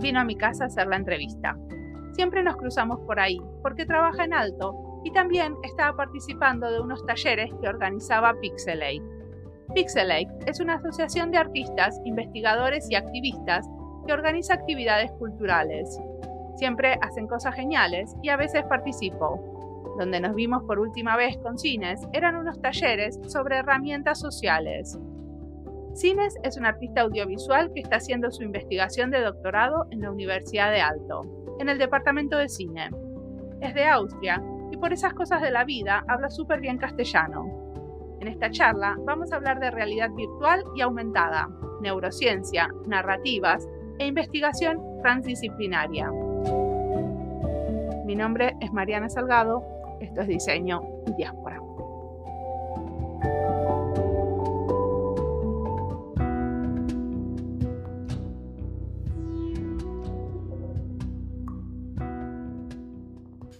vino a mi casa a hacer la entrevista. Siempre nos cruzamos por ahí, porque trabaja en Aalto y también estaba participando de unos talleres que organizaba Pixelate. Pixelate es una asociación de artistas, investigadores y activistas que organiza actividades culturales. Siempre hacen cosas geniales y a veces participo. Donde nos vimos por última vez con Cines eran unos talleres sobre herramientas sociales. Cines es un artista audiovisual que está haciendo su investigación de doctorado en la Universidad de Aalto, en el departamento de cine. Es de Austria y por esas cosas de la vida habla súper bien castellano. En esta charla vamos a hablar de realidad virtual y aumentada, neurociencia, narrativas e investigación transdisciplinaria. Mi nombre es Mariana Salgado, esto es Diseño y Diáspora.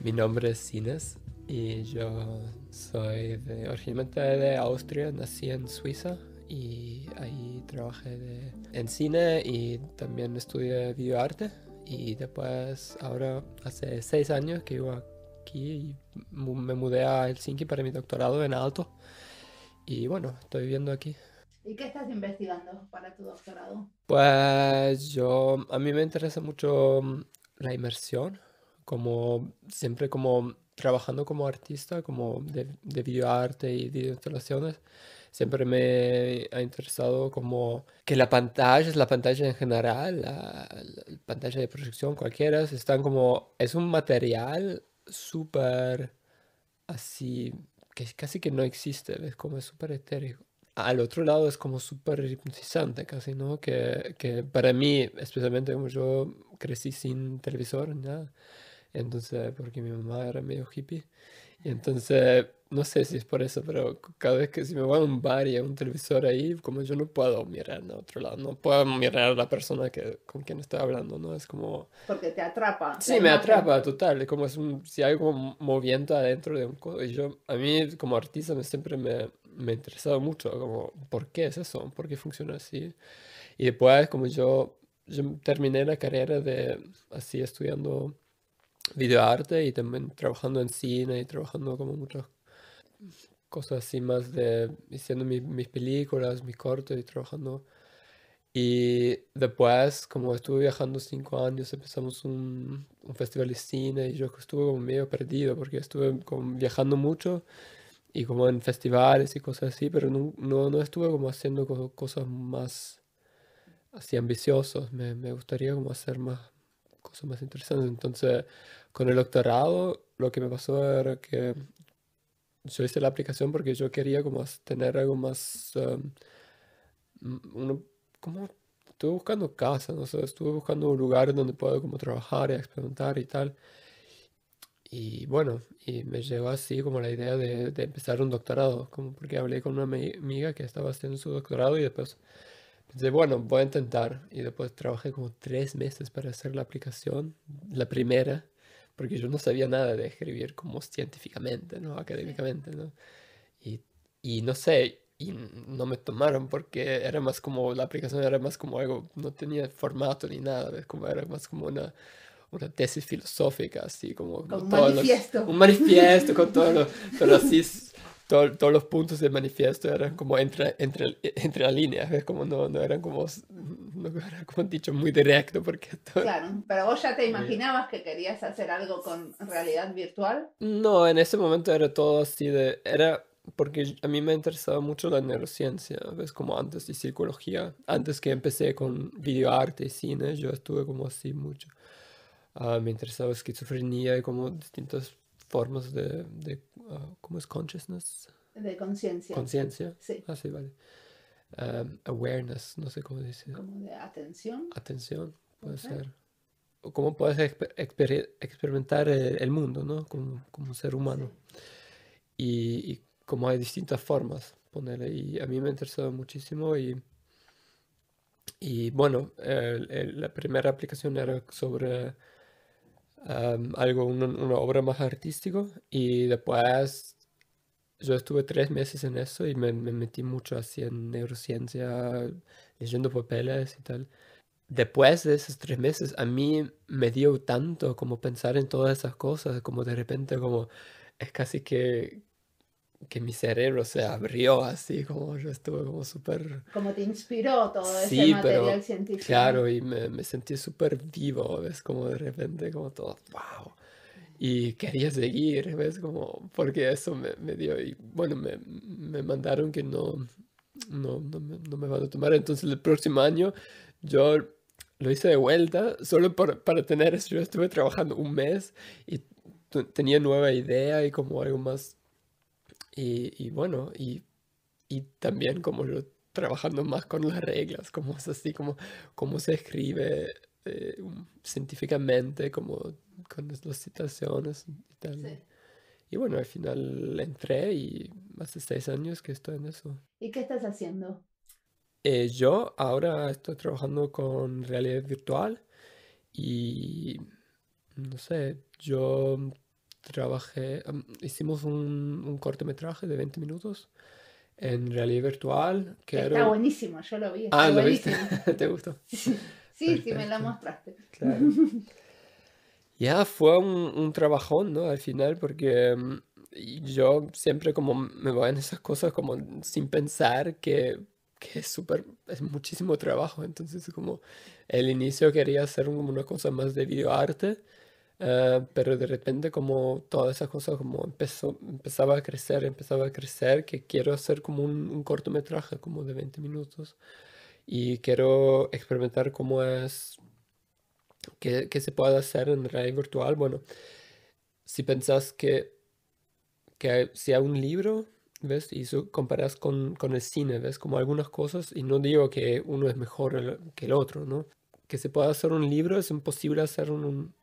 Mi nombre es Cines y yo soy originalmente de Austria, nací en Suiza y ahí trabajé en cine y también estudié videoarte y después ahora hace 6 años que vivo aquí y me mudé a Helsinki para mi doctorado en Aalto y bueno, estoy viviendo aquí. ¿Y qué estás investigando para tu doctorado? Pues a mí me interesa mucho la inmersión, como siempre como trabajando como artista, como de videoarte y videoinstalaciones, siempre me ha interesado como que la pantalla en general, la pantalla de proyección cualquiera, es un material súper así, que casi que no existe, ¿ves? Como es súper etéreo. Al otro lado es como súper hipnotizante casi, ¿no? Que para mí, especialmente como yo crecí sin televisor ni nada, entonces, porque mi mamá era medio hippie, y entonces, no sé si es por eso, pero cada vez que si me voy a un bar y hay un televisor ahí, como yo no puedo mirar a otro lado, no puedo mirar a la persona con quien estoy hablando, ¿no? Es como... Porque te atrapa la Sí, me imagen. atrapa total, es como si hay como movimiento adentro de un codo. Y a mí como artista siempre me ha interesado mucho, como, ¿por qué es eso? ¿Por qué funciona así? Y después como yo terminé la carrera así estudiando videoarte y también trabajando en cine y trabajando como muchas cosas así más haciendo mis películas, mis cortos y trabajando. Y después, como estuve viajando 5 años, empezamos un festival de cine y yo estuve como medio perdido porque estuve como viajando mucho y como en festivales y cosas así, pero no estuve como haciendo cosas más así ambiciosas. Me gustaría como hacer más cosas más interesantes. Entonces, con el doctorado, lo que me pasó era que yo hice la aplicación porque yo quería como tener algo más, uno, como estuve buscando casa, no sé, estuve buscando un lugar donde puedo como trabajar y experimentar y tal. Y bueno, y me llegó así como la idea de empezar un doctorado, como porque hablé con una amiga que estaba haciendo su doctorado y después pensé, bueno, voy a intentar. Y después trabajé como 3 meses para hacer la aplicación, la primera, porque yo no sabía nada de escribir como científicamente, ¿no? Académicamente, ¿no? Y, y no sé, y no me tomaron porque era más como, la aplicación era más como algo, no tenía formato ni nada, ¿ves? Como era más como una tesis filosófica, así como Con un todos manifiesto. un manifiesto con todos los, pero así todos los puntos del manifiesto eran como entre las líneas, ¿ves? Como no eran como, no era como dicho muy directo porque todo... Claro, pero vos ya te imaginabas que querías hacer algo con realidad virtual. No, en ese momento era todo así era porque a mí me interesaba mucho la neurociencia, ¿ves? Como antes y psicología. Antes que empecé con videoarte y cine, yo estuve como así mucho. Me interesaba esquizofrenia y como distintas formas ¿cómo es consciousness? De conciencia. Conciencia. Sí. Ah, sí, vale. Awareness, no sé cómo decir. Como de atención. Atención, puede ¿Puede ser? ser. O cómo puedes experimentar el mundo, ¿no? Como un ser humano. Sí. Y como hay distintas formas, ponerle. Y a mí me interesaba muchísimo y bueno, la primera aplicación era sobre una obra más artístico y después yo estuve 3 meses en eso y me metí mucho así en neurociencia, leyendo papeles y tal. después de esos 3 meses, a mí me dio tanto como pensar en todas esas cosas, como de repente, como es casi que mi cerebro se abrió así, como yo estuve como súper... Como te inspiró todo ese Sí, material pero científico. claro, y me sentí súper vivo, ¿ves? Como de repente, como todo, wow. Y quería seguir, ¿ves? Como, porque eso me dio, y bueno, me mandaron que no me van a tomar, entonces el próximo año yo lo hice de vuelta, solo para tener eso, yo estuve trabajando un mes y tenía nueva idea y como algo más, y bueno, y también como yo trabajando más con las reglas, como es así, como cómo se escribe científicamente, como con las citaciones y tal. Sí. Y bueno, al final entré y hace 6 años que estoy en eso. ¿Y qué estás haciendo? Yo ahora estoy trabajando con realidad virtual y no sé, yo trabajé, hicimos un cortometraje de 20 minutos en realidad virtual, que Está era... buenísimo, yo lo vi, Ah, está ¿lo viste? buenísimo. ¿Te gustó? Sí, sí, me lo Perfecto, mostraste. claro. Ya fue un trabajón, ¿no? Al final, porque y yo siempre como me voy en esas cosas como sin pensar que es muchísimo trabajo. Entonces, como el inicio quería hacer como una cosa más de videoarte, pero de repente como toda esa cosa como empezaba a crecer, que quiero hacer como un cortometraje como de 20 minutos y quiero experimentar cómo es, qué se puede hacer en realidad virtual. Bueno, si pensás que si hay un libro, ¿ves? Y comparas con el cine, ¿ves? Como algunas cosas, y no digo que uno es mejor que el otro, ¿no? Que se pueda hacer un libro es imposible hacer en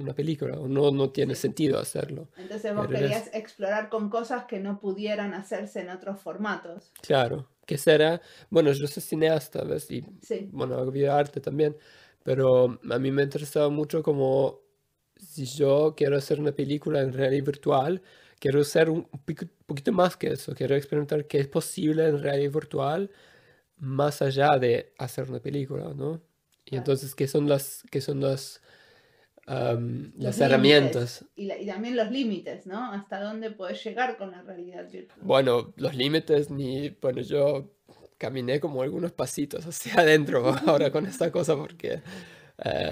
una película, o no tiene Sí. sentido hacerlo. Entonces vos Pero eres, querías explorar con cosas que no pudieran hacerse en otros formatos. claro, que será, bueno, yo soy cineasta, ¿ves? Y Sí. bueno, hago videoarte también, pero a mí me ha interesado mucho como si yo quiero hacer una película en realidad virtual, quiero hacer un poquito más que eso, quiero experimentar qué es posible en realidad virtual más allá de hacer una película, ¿no? Y Claro. entonces, qué son Los las límites herramientas? y también los límites, ¿no? Hasta dónde podés llegar con la realidad virtual. Bueno, los límites ni, bueno, yo caminé como algunos pasitos hacia adentro ahora con esta cosa porque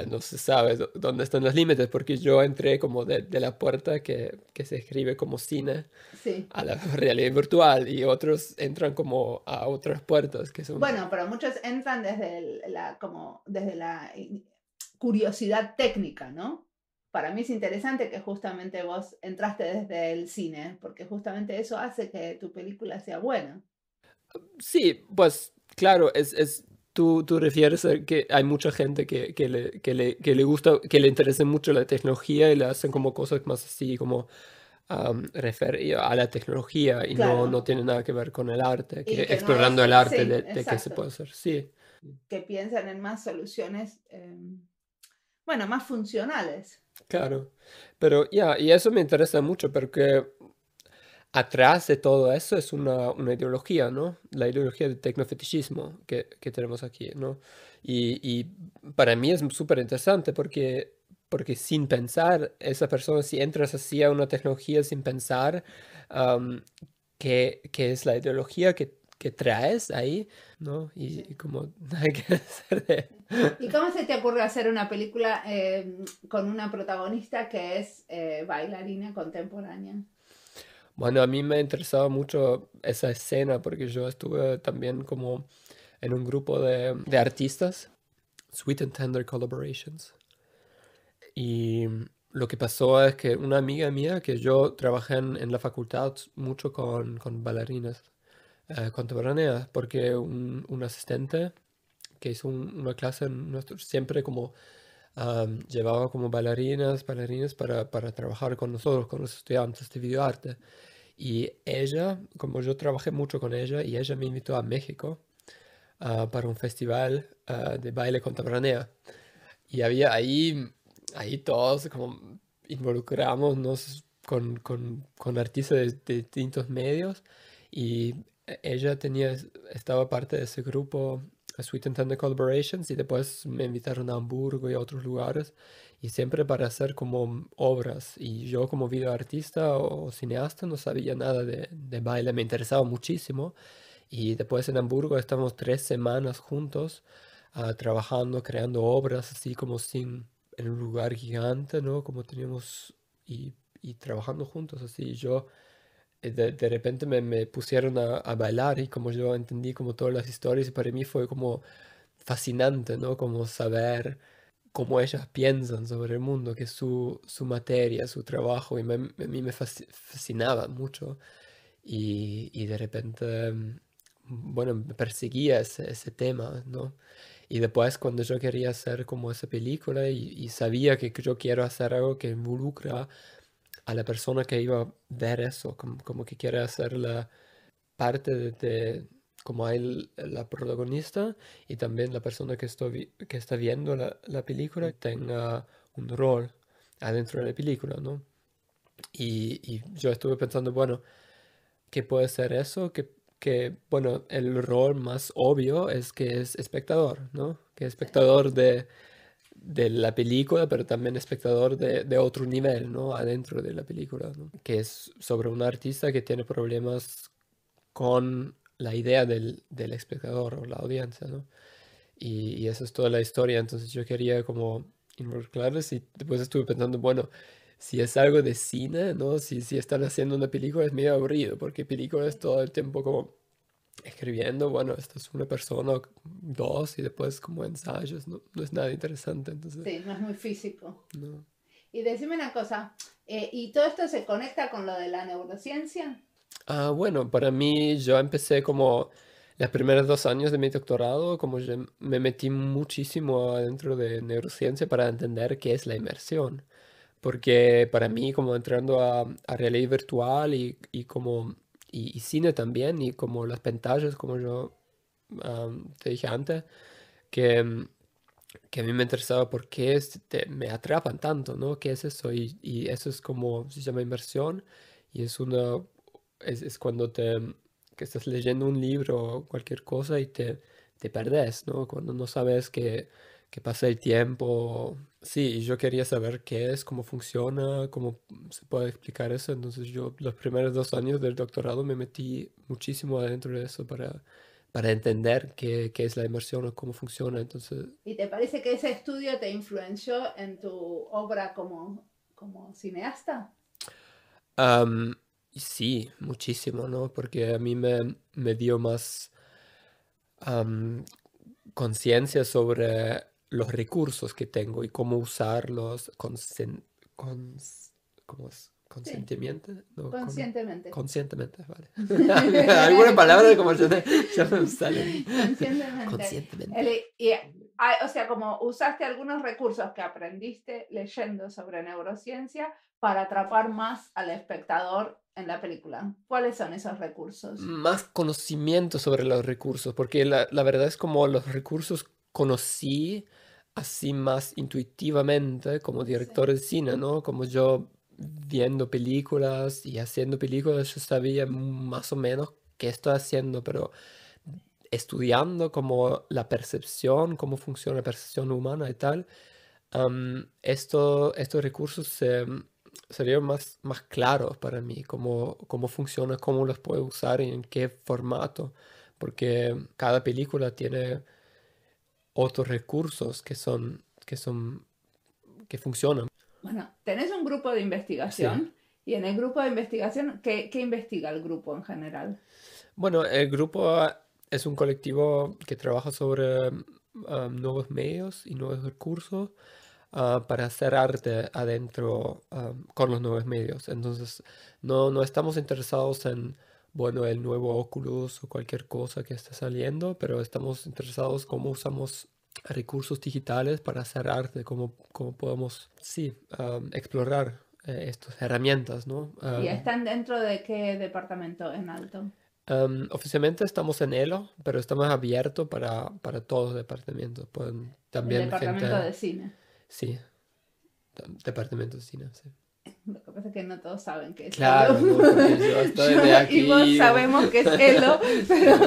no se sabe dónde están los límites, porque yo entré como de la puerta que se escribe como cine Sí. a la realidad virtual y otros entran como a otras puertas que son... Bueno, pero muchos entran como desde la curiosidad técnica, ¿no? Para mí es interesante que justamente vos entraste desde el cine, porque justamente eso hace que tu película sea buena. Sí, pues claro, tú refieres a que hay mucha gente que le gusta, que le interesa mucho la tecnología y le hacen Sí. como cosas más así como referido a la tecnología y no Claro. tiene nada que ver con el arte, que Y que no es, explorando el arte sí, de qué se exacto. puede hacer. Sí, Que piensan en más soluciones, bueno, más funcionales. claro. Pero ya, y eso me interesa mucho porque atrás de todo eso es una ideología, ¿no? La ideología del tecnofetichismo que tenemos aquí, ¿no? Y para mí es súper interesante porque sin pensar, esa persona, si entras así a una tecnología sin pensar, am, qué es la ideología que traes ahí, ¿no? Sí. Y como hay que hacer de... ¿Y cómo se te ocurre hacer una película con una protagonista que es bailarina contemporánea? Bueno, a mí me ha interesado mucho esa escena porque yo estuve también como en un grupo de artistas, Sweet and Tender Collaborations. Y lo que pasó es que una amiga mía, que yo trabajé en la facultad mucho con bailarinas contemporáneas, porque un asistente que hizo una clase en siempre como llevaba como bailarinas para trabajar con nosotros, con los estudiantes de videoarte. Y ella, como yo trabajé mucho con ella, y ella me invitó a México para un festival de baile contemporáneo. Y había ahí todos como involucramos con artistas de distintos medios y ella estaba parte de ese grupo Sweet and Tender Collaborations y después me invitaron a Hamburgo y a otros lugares y siempre para hacer como obras. Y yo como videoartista o cineasta no sabía nada de baile, me interesaba muchísimo. Y después en Hamburgo estamos 3 semanas juntos, trabajando, creando obras así como sin, en un lugar gigante, ¿no? Como teníamos y trabajando juntos así. Yo de repente me pusieron a bailar y como yo entendí como todas las historias y para mí fue como fascinante, ¿no? Como saber cómo ellas piensan sobre el mundo, que es su materia, su trabajo y a mí me fascinaba mucho y de repente, bueno, me perseguía ese tema, ¿no? Y después cuando yo quería hacer como esa película y sabía que yo quiero hacer algo que involucra a la persona que iba a ver eso, como que quiere hacer la parte como hay la protagonista y también la persona que está viendo la película tenga un rol adentro de la película, ¿no? Y yo estuve pensando, bueno, ¿qué puede ser eso? Bueno, el rol más obvio es que es espectador, ¿no? Que es espectador de la película, pero también espectador de otro nivel, ¿no? Adentro de la película, ¿no? Que es sobre un artista que tiene problemas con la idea del espectador o la audiencia, ¿no? Y esa es toda la historia, entonces yo quería como involucrarles y después estuve pensando, bueno, si es algo de cine, ¿no? Si están haciendo una película es medio aburrido, porque película es todo el tiempo como escribiendo, bueno, esto es una persona, o dos, y después como ensayos, no es nada interesante, entonces, Sí, no es muy físico. no. Y decime una cosa, ¿y todo esto se conecta con lo de la neurociencia? Bueno, para mí yo empecé como los primeros 2 años de mi doctorado, como yo me metí muchísimo adentro de neurociencia para entender qué es la inmersión, porque para mí como entrando a realidad virtual y cine también, y como las pantallas, como yo te dije antes, que, que a mí me interesaba por qué me atrapan tanto, ¿no? ¿Qué es eso? Y eso es como, se llama inmersión, y es cuando que estás leyendo un libro o cualquier cosa y te perdés, ¿no? Cuando no sabes que pasa el tiempo. Sí, y yo quería saber qué es, cómo funciona, cómo se puede explicar eso. Entonces yo los primeros 2 años del doctorado me metí muchísimo adentro de eso para entender qué es la inmersión o cómo funciona. Entonces, ¿Y te parece que ese estudio te influenció en tu obra como cineasta? am, y sí, muchísimo, ¿no? Porque a mí me dio más am, conciencia sobre los recursos que tengo y cómo usarlos ¿cómo es? Sí, ¿Consentimiento? No, conscientemente. conscientemente, vale. Alguna palabra como ya me salen. Conscientemente. Conscientemente. O sea, como usaste algunos recursos que aprendiste leyendo sobre neurociencia para atrapar más al espectador en la película. ¿Cuáles son esos recursos? Más conocimiento sobre los recursos, porque la verdad es como los recursos conocí así más intuitivamente como Sí. director de cine, ¿no? Como yo viendo películas y haciendo películas, yo sabía más o menos qué estoy haciendo, pero estudiando como la percepción, cómo funciona la percepción humana y tal, estos recursos serían más claros para mí, cómo funciona, cómo los puedo usar y en qué formato, porque cada película tiene otros recursos que funcionan. Bueno, tenés un grupo de Sí. investigación y en el grupo de investigación, ¿qué investiga el grupo en general? Bueno, el grupo es un colectivo que trabaja sobre nuevos medios y nuevos recursos para hacer arte adentro con los nuevos medios. Entonces, no estamos interesados en, bueno, el nuevo Oculus o cualquier cosa que esté saliendo, pero estamos interesados cómo usamos recursos digitales para hacer arte, cómo podemos, sí, explorar estas herramientas, ¿no? ¿Y están dentro de qué departamento en Alto? Oficialmente estamos en ELO, pero estamos abiertos para todos los departamentos. Pueden El también departamento gente, de cine. sí, departamento de cine, sí. Lo que pasa es que no todos saben qué es Claro, Elo. no, porque yo estoy de aquí. Y vos sabemos qué es Elo, pero...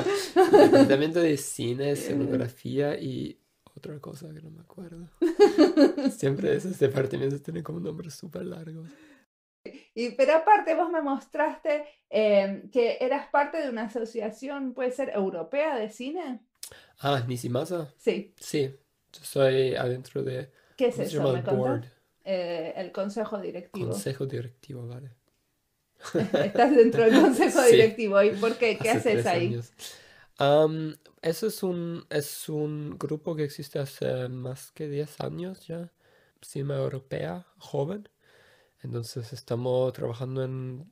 Departamento de cine, escenografía y otra cosa que no me acuerdo. Siempre esos departamentos tienen como nombres súper largos. Pero aparte vos me mostraste que eras parte de una asociación, puede ser europea de cine. Ah, Nishimasa. Sí. Sí, yo soy adentro de, ¿Qué es ¿cómo se eso? llama? ¿Me El contás? board, El consejo directivo. consejo directivo, vale. Estás dentro del consejo Sí. directivo. ¿Y por qué? ¿Qué Hace haces 3 ahí? años. Eso es un grupo que existe hace más que 10 años ya, Cinema Europea, joven. Entonces estamos trabajando en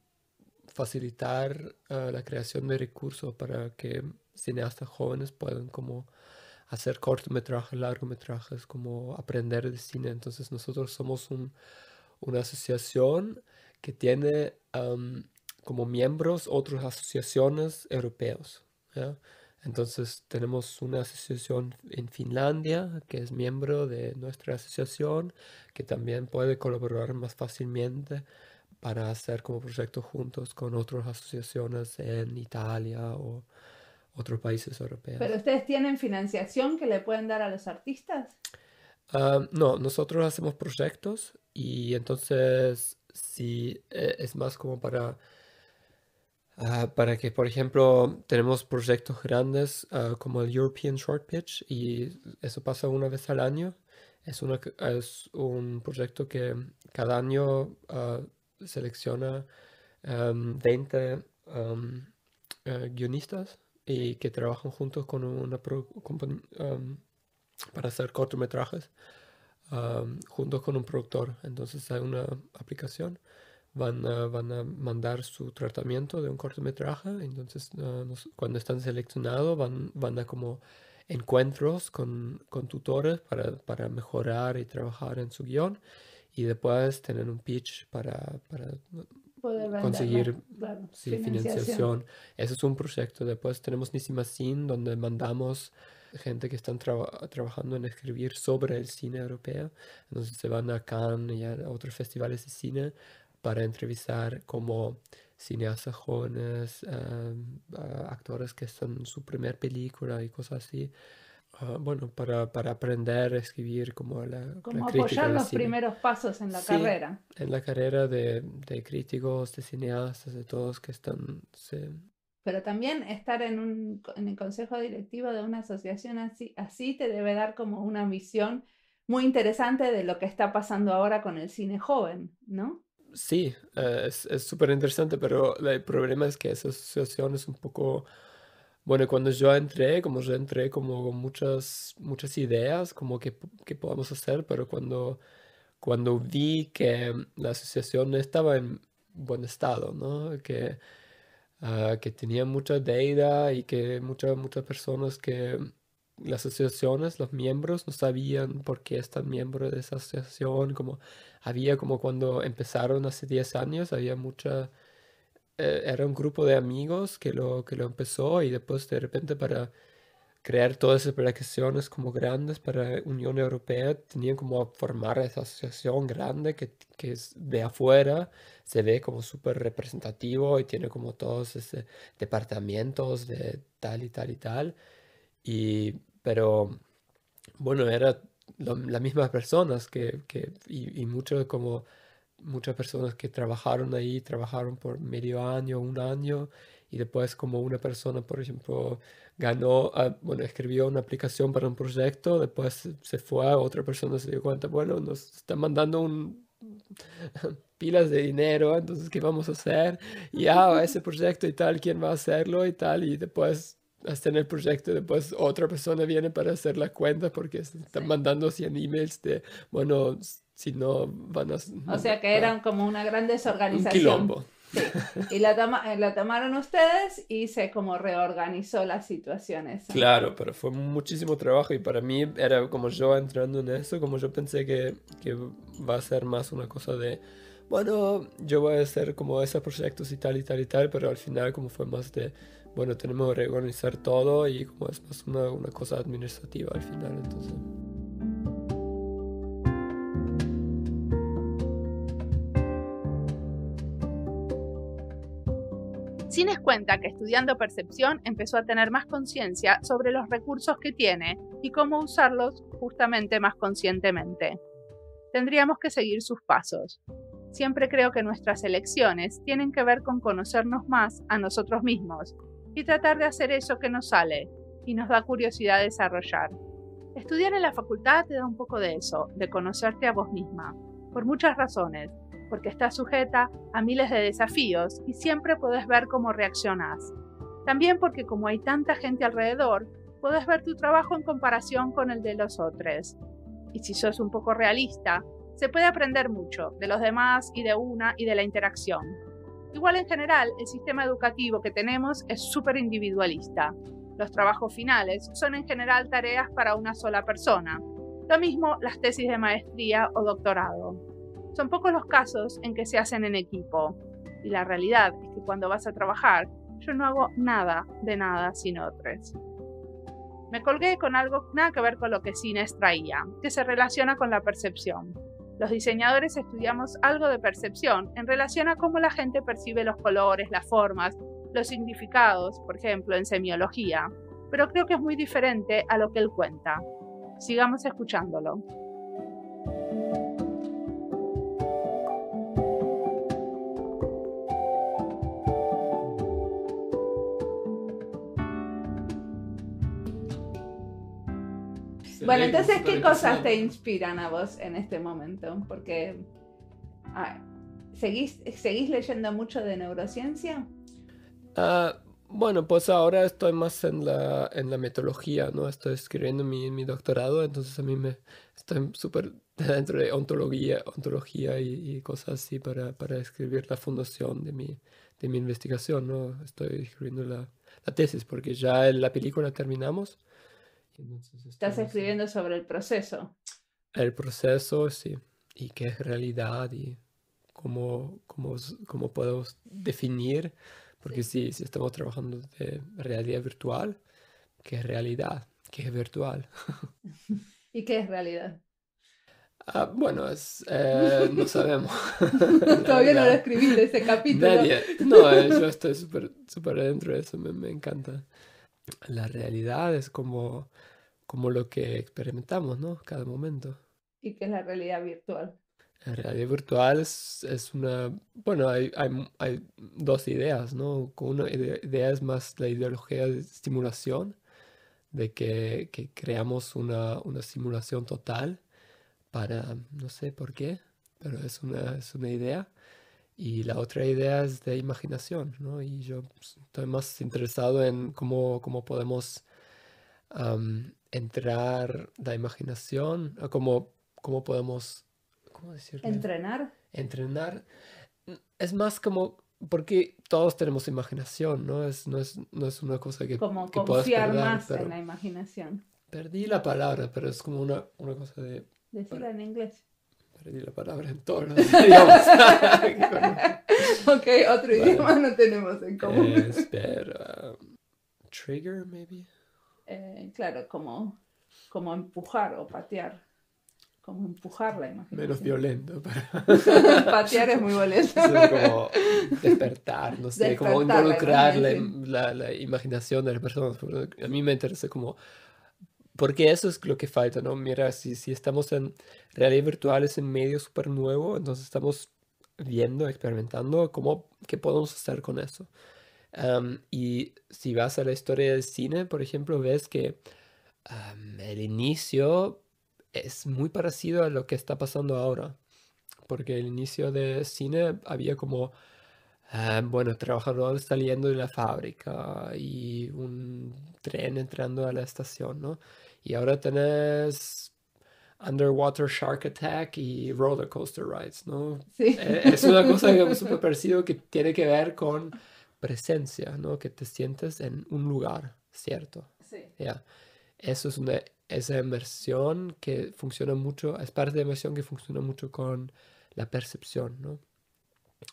facilitar la creación de recursos para que cineastas jóvenes puedan como hacer cortometrajes, largometrajes, como aprender de cine. Entonces nosotros somos una asociación que tiene como miembros otras asociaciones europeas, ¿ya? Entonces tenemos una asociación en Finlandia que es miembro de nuestra asociación, que también puede colaborar más fácilmente para hacer como proyectos juntos con otras asociaciones en Italia o otros países europeos. ¿Pero ustedes tienen financiación que le pueden dar a los artistas? No, nosotros hacemos proyectos y entonces sí, es más como para que, por ejemplo, tenemos proyectos grandes como el European Short Pitch y eso pasa una vez al año. Es un proyecto que cada año selecciona 20 guionistas y que trabajan juntos con una para hacer cortometrajes juntos con un productor. Entonces hay una aplicación, van a mandar su tratamiento de un cortometraje, entonces cuando están seleccionados van a como encuentros con tutores para mejorar y trabajar en su guión y después tener un pitch para Poder venderlo, conseguir claro, sí, financiación. Ese es un proyecto. Después tenemos Nisimasin, donde mandamos gente que están trabajando en escribir sobre el cine europeo. Entonces se van a Cannes y a otros festivales de cine para entrevistar como cineastas jóvenes, actores que están en su primer película y cosas así. Bueno, para aprender a escribir como la Como crítica apoyar de los cine. primeros pasos en la Sí, carrera. en la carrera de críticos, de cineastas, de todos que están... Pero también estar en el consejo directivo de una asociación así te debe dar como una visión muy interesante de lo que está pasando ahora con el cine joven, ¿no? Sí, es súper interesante, pero el problema es que esa asociación es un poco... Bueno, cuando yo entré como con muchas ideas como que podamos hacer, pero cuando vi que la asociación no estaba en buen estado, ¿no? Que tenía mucha deuda y que muchas personas que las asociaciones, los miembros no sabían por qué están miembros de esa asociación, como había como cuando empezaron hace 10 años, había era un grupo de amigos que lo empezó y después de repente para crear todas esas aplicaciones como grandes para Unión Europea, tenían como formar esa asociación grande que es de afuera, se ve como súper representativo y tiene como todos esos departamentos de tal y tal y tal. Pero bueno, era las mismas personas y muchas personas que trabajaron ahí, trabajaron por medio año, un año, y después como una persona, por ejemplo, bueno, escribió una aplicación para un proyecto, después se fue, otra persona se dio cuenta, bueno, nos están mandando pilas de dinero, entonces, ¿qué vamos a hacer? Y ese proyecto y tal, ¿quién va a hacerlo y tal? Y después hasta en el proyecto, después otra persona viene para hacer la cuenta porque se están mandando 100 emails de, bueno, si no van a... O sea que eran como una gran un desorganización. quilombo. Sí. Y la tomaron ustedes y se como reorganizó la situación esa. Claro, pero fue muchísimo trabajo y para mí era como yo entrando en eso, como yo pensé que va a ser más una cosa de, bueno, yo voy a hacer como esos proyectos y tal y tal y tal, pero al final como fue más de, bueno, tenemos que reorganizar todo y como es más una cosa administrativa al final, entonces... Sines cuenta que estudiando percepción empezó a tener más conciencia sobre los recursos que tiene y cómo usarlos justamente más conscientemente. Tendríamos que seguir sus pasos. Siempre creo que nuestras elecciones tienen que ver con conocernos más a nosotros mismos y tratar de hacer eso que nos sale y nos da curiosidad desarrollar. Estudiar en la facultad te da un poco de eso, de conocerte a vos misma, por muchas razones, porque estás sujeta a miles de desafíos y siempre podés ver cómo reaccionás. También porque como hay tanta gente alrededor, podés ver tu trabajo en comparación con el de los otros. Y si sos un poco realista, se puede aprender mucho de los demás y de una y de la interacción. Igual en general, el sistema educativo que tenemos es súper individualista. Los trabajos finales son en general tareas para una sola persona. Lo mismo las tesis de maestría o doctorado. Son pocos los casos en que se hacen en equipo. Y la realidad es que cuando vas a trabajar, yo no hago nada de nada sin otros. Me colgué con algo nada que ver con lo que Sines traía, que se relaciona con la percepción. Los diseñadores estudiamos algo de percepción en relación a cómo la gente percibe los colores, las formas, los significados, por ejemplo, en semiología, pero creo que es muy diferente a lo que él cuenta. Sigamos escuchándolo. Bueno, entonces, ¿qué cosas te inspiran a vos en este momento? Porque, ¿seguís leyendo mucho de neurociencia? Bueno, pues ahora estoy más en la metodología, ¿no? Estoy escribiendo mi doctorado, entonces a mí estoy súper dentro de ontología y cosas así para escribir la fundación de mi investigación, ¿no? Estoy escribiendo la tesis porque ya la película terminamos. Entonces Estás escribiendo sobre el proceso. El proceso, sí, y qué es realidad y cómo podemos definir, porque sí, si estamos trabajando de realidad virtual, ¿qué es realidad? ¿Qué es virtual? ¿Y qué es realidad? Bueno, no sabemos. Todavía no lo escribiste ese capítulo. Nadie. No, yo estoy súper dentro de eso, me encanta. La realidad es como lo que experimentamos, ¿no? Cada momento. ¿Y qué es la realidad virtual? La realidad virtual es una... Bueno, hay dos ideas, ¿no? Una idea es más la ideología de simulación, de que creamos una simulación total para, no sé por qué, pero es una idea. Y la otra idea es de imaginación, ¿no? Y yo estoy más interesado en cómo podemos entrar la imaginación, a cómo podemos, ¿cómo decirlo? ¿Entrenar? Entrenar. Es más como, porque todos tenemos imaginación, ¿no? No es una cosa que Como que puedas confiar perder, más pero en la imaginación. perdí la palabra, pero es como una cosa de... Decirla en inglés. Perdí la palabra en todos los idiomas. Ok, otro idioma no tenemos en común. Espera. Trigger, maybe. Claro, como empujar o patear. Como empujar la imaginación. Menos violento, pero... Patear es muy violento. Es como despertar, no sé, como Despertar la involucrar imaginación. la imaginación de las personas. A mí me interesa como... Porque eso es lo que falta, ¿no? Mira, si estamos en realidad virtual, es en medio súper nuevo, entonces estamos viendo, experimentando qué podemos hacer con eso. Y si vas a la historia del cine, por ejemplo, ves que el inicio es muy parecido a lo que está pasando ahora. Porque el inicio de cine había como, bueno, trabajadores saliendo de la fábrica y un tren entrando a la estación, ¿no? Y ahora tenés Underwater Shark Attack y Roller Coaster Rides, ¿no? Sí. Es una cosa que es súper parecido que tiene que ver con presencia, ¿no? Que te sientes en un lugar, ¿cierto? Sí. Ya. Eso es esa inmersión que funciona mucho, es parte de la inmersión que funciona mucho con la percepción, ¿no?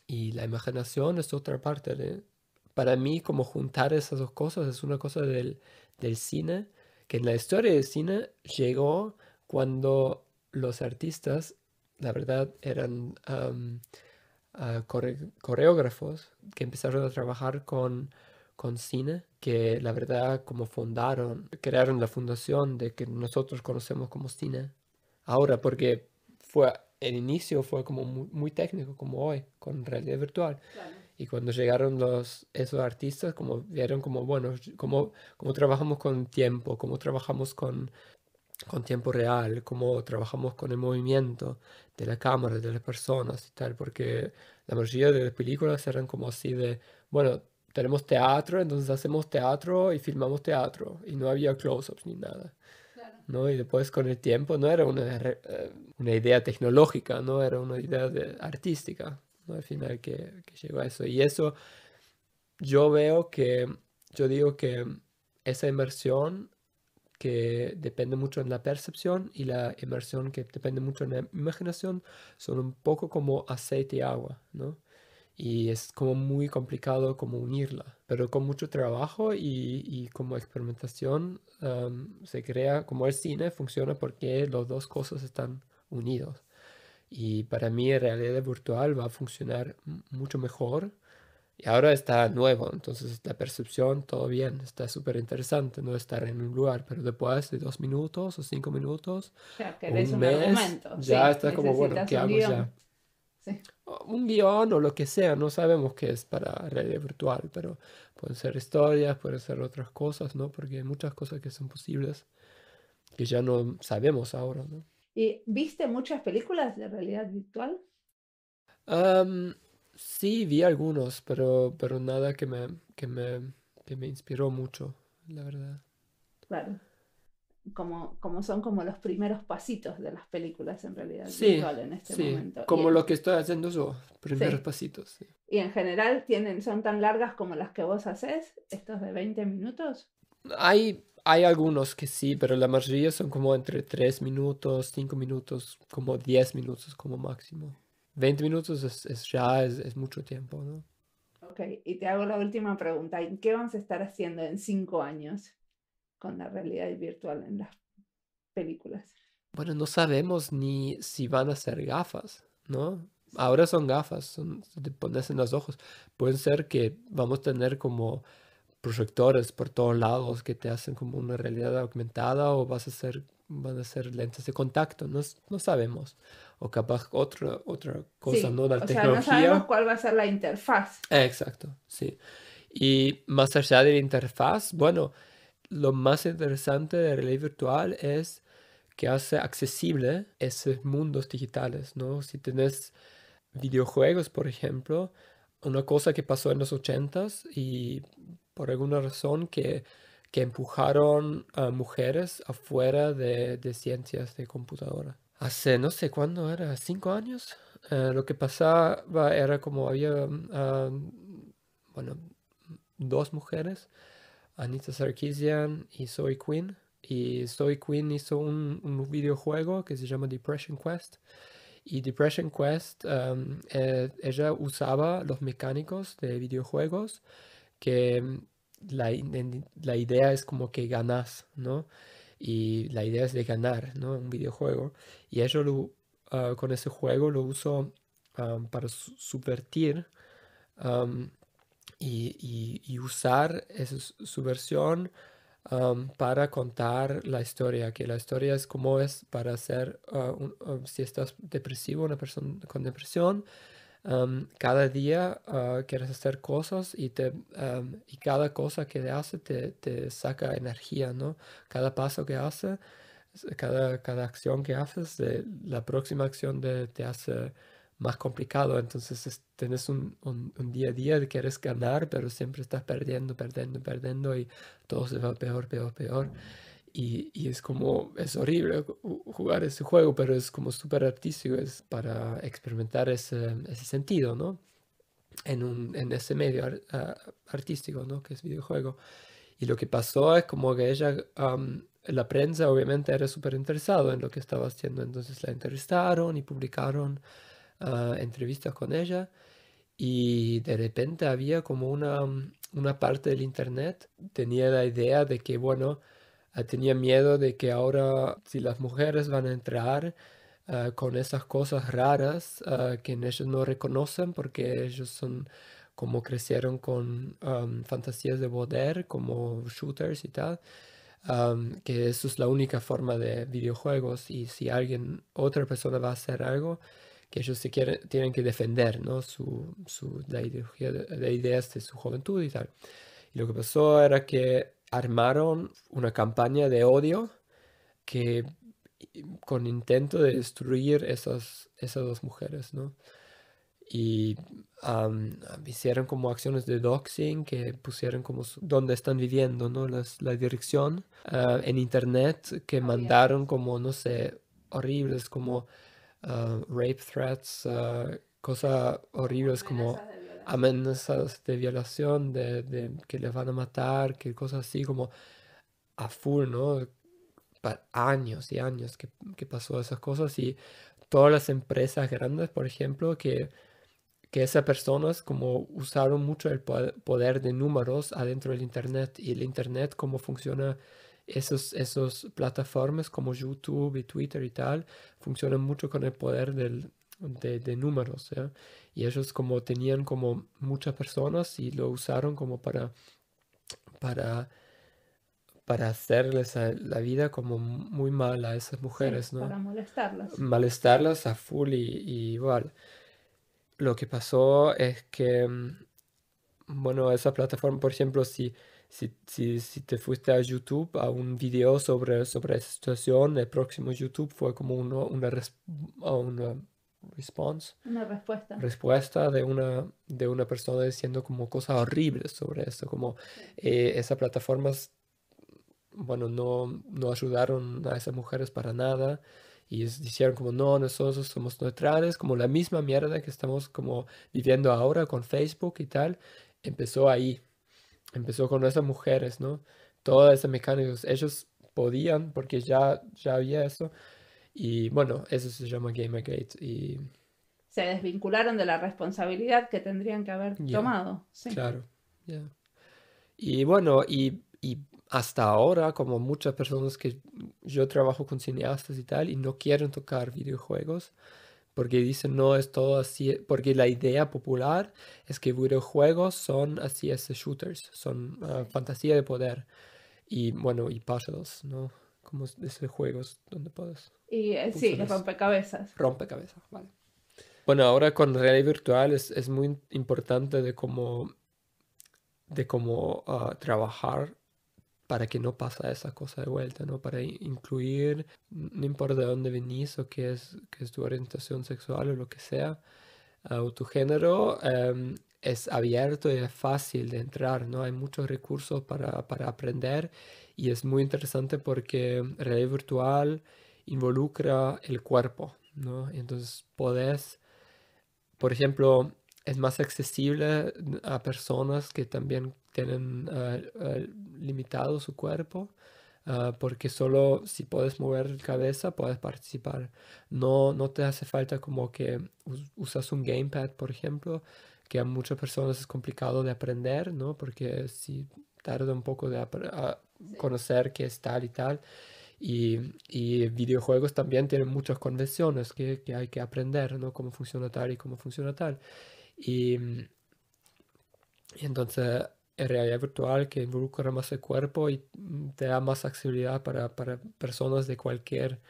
Y la imaginación es otra parte. Para mí, como juntar esas dos cosas es una cosa del cine, que en la historia del cine llegó cuando los artistas, la verdad, eran coreógrafos que empezaron a trabajar con cine, que la verdad como crearon la fundación de que nosotros conocemos como cine ahora, porque el inicio fue como muy técnico, como hoy, con realidad virtual. Claro. Y cuando llegaron esos artistas, como vieron como, bueno, cómo trabajamos con tiempo, cómo trabajamos con tiempo real, cómo trabajamos con el movimiento de la cámara, de las personas y tal, porque la mayoría de las películas eran como así de, bueno, tenemos teatro, entonces hacemos teatro y filmamos teatro, y no había close-ups ni nada, Claro. ¿no? Y después con el tiempo no era una idea tecnológica, no era una idea artística, ¿no? Al final que llegó a eso. Y eso yo digo que esa inmersión que depende mucho en la percepción y la inmersión que depende mucho en la imaginación son un poco como aceite y agua, ¿no? Y es como muy complicado como unirla, pero con mucho trabajo y como experimentación se crea, como el cine funciona porque las dos cosas están unidos. Y para mí realidad virtual va a funcionar mucho mejor y ahora está nuevo, entonces la percepción, todo bien, está súper interesante no estar en un lugar, pero después de 2 minutos o 5 minutos Ya o querés un un mes, argumento, ya sí, está como, bueno, necesitas ¿qué un hago ya? guión. Sí. O un guión o lo que sea, no sabemos qué es para realidad virtual, pero pueden ser historias, pueden ser otras cosas, ¿no? Porque hay muchas cosas que son posibles que ya no sabemos ahora, ¿no? ¿Y viste muchas películas de realidad virtual? Am, sí, vi algunos, pero nada que me inspiró mucho, la verdad. Claro, como son como los primeros pasitos de las películas en realidad Sí, virtual en este sí, momento. como lo que estoy haciendo yo, primeros Sí, pasitos. Sí. y en general son tan largas como las que vos haces, estos de 20 minutos. Hay algunos que sí, pero la mayoría son como entre 3 minutos, 5 minutos, como 10 minutos como máximo. 20 minutos es mucho tiempo, ¿no? Ok, y te hago la última pregunta. ¿En qué vamos a estar haciendo en 5 años con la realidad virtual en las películas? Bueno, no sabemos ni si van a ser gafas, ¿no? Sí. Ahora son gafas, te pones en los ojos. Pueden ser que vamos a tener como proyectores por todos lados que te hacen como una realidad aumentada o van a ser lentes de contacto, no sabemos. O capaz otra cosa, Sí, ¿no? La o sea, no sabemos tecnología. cuál va a ser la interfaz. Exacto, sí. Y más allá de la interfaz, bueno, lo más interesante de la realidad virtual es que hace accesible esos mundos digitales, ¿no? Si tenés videojuegos, por ejemplo, una cosa que pasó en los 80s y por alguna razón que empujaron a mujeres afuera de ciencias de computadora. Hace no sé cuándo era, 5 años. Lo que pasaba era como había, bueno, dos mujeres, Anita Sarkeesian y Zoe Quinn. Y Zoe Quinn hizo un videojuego que se llama Depression Quest. Y Depression Quest, ella usaba los mecánicos de videojuegos que la idea es como que ganas, ¿no? Y la idea es de ganar, ¿no? Un videojuego. Y ella con ese juego lo usó para subvertir um, y usar su versión para contar la historia, que la historia es como es para hacer, si estás depresivo, una persona con depresión, cada día quieres hacer cosas y cada cosa que hace te saca energía, ¿no? Cada paso que hace, cada acción que haces, la próxima acción te hace más complicado. Entonces tenés un día a día que quieres ganar, pero siempre estás perdiendo, perdiendo, perdiendo y todo se va peor, peor, peor. Y es horrible jugar ese juego, pero es como súper artístico, es para experimentar ese sentido, ¿no? En ese medio artístico, ¿no? Que es videojuego. Y lo que pasó es como que ella, la prensa obviamente era súper interesado en lo que estaba haciendo, entonces la entrevistaron y publicaron entrevistas con ella. Y de repente había como una parte del internet, tenía la idea de que, bueno, tenía miedo de que ahora si las mujeres van a entrar con esas cosas raras que ellos no reconocen porque ellos son como crecieron con fantasías de poder, como shooters y tal, que eso es la única forma de videojuegos y si otra persona va a hacer algo, que ellos tienen que defender, ¿no? La ideología de ideas de su juventud y tal. Y lo que pasó era que armaron una campaña de odio que con intento de destruir esas dos mujeres, ¿no? Y hicieron como acciones de doxing que pusieron como dónde están viviendo, ¿no? La dirección en internet que mandaron como, no sé, horribles como rape threats, cosas horribles como amenazas de violación, de que les van a matar, que cosas así como a full, ¿no? Años y años que pasó esas cosas y todas las empresas grandes, por ejemplo, que esas personas como usaron mucho el poder de números adentro del Internet y el Internet, cómo funciona esos plataformas como YouTube y Twitter y tal, funcionan mucho con el poder de números, ¿ya? Y ellos como tenían como muchas personas y lo usaron como para, para hacerles la vida como muy mal a esas Sí, mujeres, ¿no? para molestarlas. Molestarlas a full y igual. Lo que pasó es que, bueno, esa plataforma, por ejemplo, si te fuiste a YouTube a un video sobre esa situación, el próximo YouTube fue como una response, Una respuesta. respuesta de una persona diciendo como cosas horribles sobre eso, como esas plataformas, bueno, no ayudaron a esas mujeres para nada. Y dijeron como, no, nosotros somos neutrales, como la misma mierda que estamos como viviendo ahora con Facebook y tal, empezó ahí, empezó con esas mujeres, ¿no? Todas esas mecánicas, ellos podían, porque ya había eso, y bueno, eso se llama Gamergate, y Se desvincularon de la responsabilidad que tendrían que haber ya, tomado. Sí. claro, ya. Y bueno, y hasta ahora, como muchas personas que yo trabajo con cineastas y tal, y no quieren tocar videojuegos, porque dicen no es todo así, porque la idea popular es que videojuegos son así, shooters, son fantasía de poder, y bueno, y puzzles, ¿no? Como esos juegos donde puedes Y sí, puzzles, rompecabezas. rompecabezas, ¿vale? Bueno, ahora con realidad virtual es muy importante de cómo trabajar para que no pase esa cosa de vuelta, ¿no? Para incluir, no importa de dónde venís o qué es tu orientación sexual o lo que sea, o tu género, es abierto y es fácil de entrar, ¿no? Hay muchos recursos para aprender y es muy interesante porque realidad virtual involucra el cuerpo, ¿no? Entonces podés, por ejemplo, es más accesible a personas que también tienen limitado su cuerpo, porque solo si puedes mover la cabeza puedes participar. No te hace falta como que usas un gamepad, por ejemplo, que a muchas personas es complicado de aprender, ¿no? Porque si tarda un poco a conocer qué es tal y tal. Y videojuegos también tienen muchas convenciones que hay que aprender, ¿no? Cómo funciona tal y cómo funciona tal. Y, y entonces, en realidad virtual que involucra más el cuerpo y te da más accesibilidad para personas de cualquier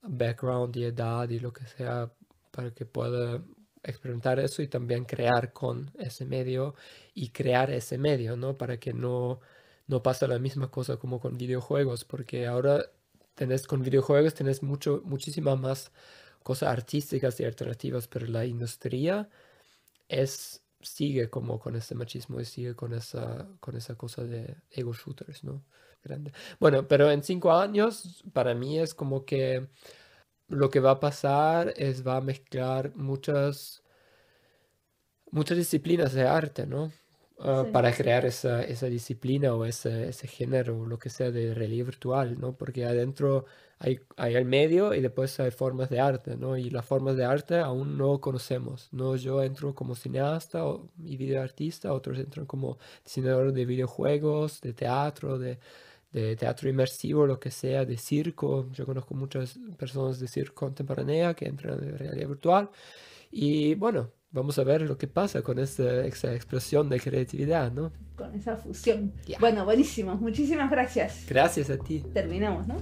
background y edad y lo que sea, para que pueda experimentar eso y también crear con ese medio y crear ese medio, ¿no? Para que no pase la misma cosa como con videojuegos, porque ahora con videojuegos tenés muchísimas más cosas artísticas y alternativas, pero la industria sigue como con ese machismo y sigue con esa cosa de ego shooters, ¿no? Grande. Bueno, pero en 5 años, para mí es como que lo que va a pasar va a mezclar muchas disciplinas de arte, ¿no? Sí. Para crear esa disciplina o ese género, lo que sea de relieve virtual, ¿no? Porque adentro hay el medio y después hay formas de arte, ¿no? Y las formas de arte aún no conocemos, ¿no? Yo entro como cineasta y videoartista, otros entran como diseñador de videojuegos, de teatro, de de teatro inmersivo, lo que sea, de circo. Yo conozco muchas personas de circo contemporánea que entran en realidad virtual. Y bueno, vamos a ver lo que pasa con esa expresión de creatividad, ¿no? Con esa fusión. Ya. Bueno, buenísimo. Muchísimas gracias. Gracias a ti. Terminamos, ¿no?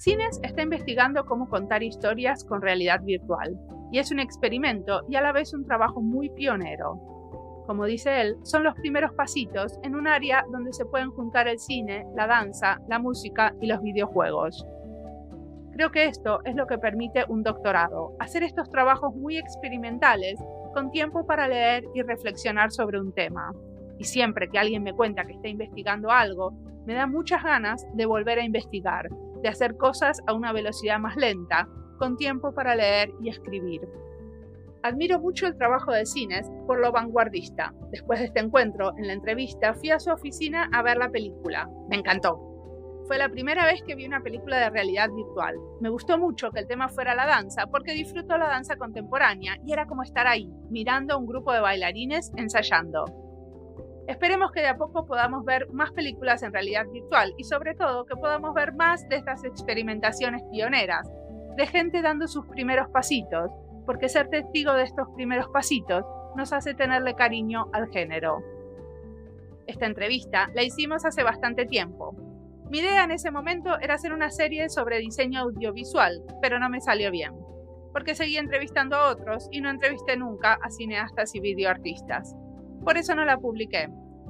Cines está investigando cómo contar historias con realidad virtual, y es un experimento y a la vez un trabajo muy pionero. Como dice él, son los primeros pasitos en un área donde se pueden juntar el cine, la danza, la música y los videojuegos. Creo que esto es lo que permite un doctorado, hacer estos trabajos muy experimentales, con tiempo para leer y reflexionar sobre un tema. Y siempre que alguien me cuenta que está investigando algo, me da muchas ganas de volver a investigar, de hacer cosas a una velocidad más lenta, con tiempo para leer y escribir. Admiro mucho el trabajo de Cines por lo vanguardista. Después de este encuentro, en la entrevista, fui a su oficina a ver la película. Me encantó. Fue la primera vez que vi una película de realidad virtual. Me gustó mucho que el tema fuera la danza, porque disfruto la danza contemporánea y era como estar ahí, mirando a un grupo de bailarines ensayando. Esperemos que de a poco podamos ver más películas en realidad virtual y sobre todo que podamos ver más de estas experimentaciones pioneras, de gente dando sus primeros pasitos, porque ser testigo de estos primeros pasitos nos hace tenerle cariño al género. Esta entrevista la hicimos hace bastante tiempo. Mi idea en ese momento era hacer una serie sobre diseño audiovisual, pero no me salió bien, porque seguí entrevistando a otros y no entrevisté nunca a cineastas y videoartistas. Por eso no la publiqué,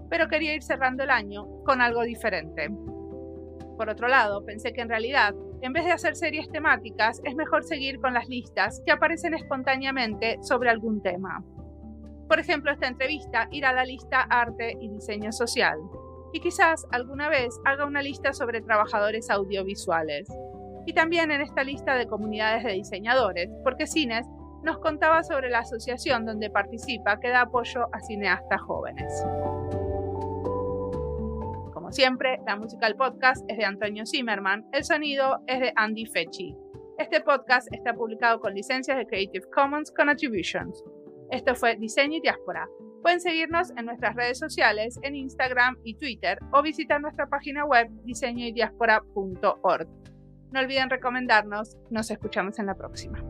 pero quería ir cerrando el año con algo diferente. Por otro lado, pensé que en realidad, en vez de hacer series temáticas, es mejor seguir con las listas que aparecen espontáneamente sobre algún tema. Por ejemplo, esta entrevista irá a la lista Arte y Diseño Social, y quizás alguna vez haga una lista sobre trabajadores audiovisuales. Y también en esta lista de comunidades de diseñadores, porque Cines nos contaba sobre la asociación donde participa que da apoyo a cineastas jóvenes. Como siempre, la música del podcast es de Antonio Zimmerman, el sonido es de Andy Fechi. Este podcast está publicado con licencias de Creative Commons con Attributions. Esto fue Diseño y Diáspora. Pueden seguirnos en nuestras redes sociales, en Instagram y Twitter, o visitar nuestra página web diseñoydiaspora.org. No olviden recomendarnos. Nos escuchamos en la próxima.